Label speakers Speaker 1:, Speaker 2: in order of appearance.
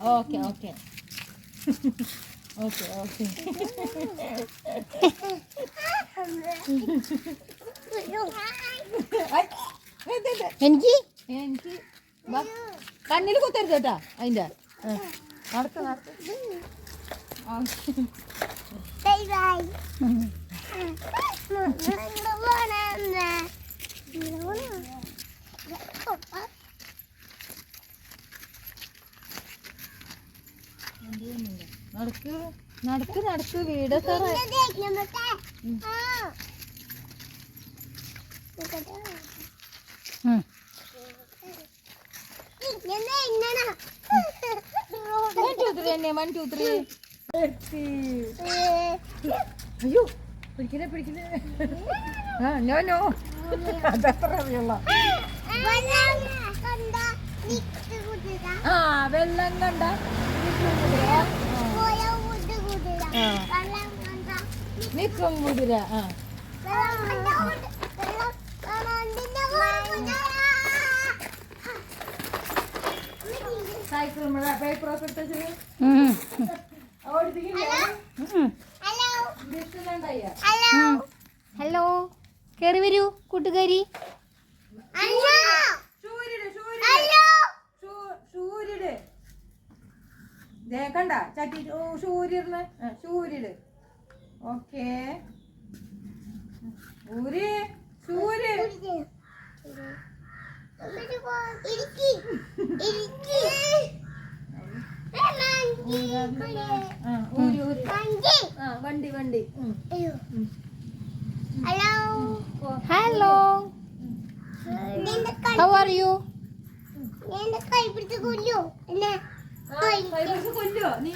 Speaker 1: Okay okay okay okay
Speaker 2: എനിക്ക്
Speaker 1: എനിക്ക് കണ്ണിൽ കുത്തരുത് കേട്ടാ അതിൻ്റെ നടക്ക് നടക്ക് നടക്ക് നടക്ക് നടക്ക് വീട് സാറേ വൺ ടു ത്രീ അയ്യോ പിടിക്കലേ പിടിക്കലേ ആ നോ നോ അതത്ര അറിയുള്ള ആ വെള്ളം കണ്ട നിക്കും കുതിര ആ സൈക്കിൾ പേപ്പറൊക്കെ ഇട്ടു
Speaker 2: ഹലോ കേറി വരൂ കൂട്ടുകാരി.
Speaker 1: സൂര്യട് കണ്ട ചട്ടി സൂര്യന് സൂര്യട് ഓക്കെ സൂര്യ സൂര്യ വണ്ടി വണ്ടി
Speaker 2: ഹലോ ഹൗ ആർ യു?
Speaker 1: കൊല്ലോ നീ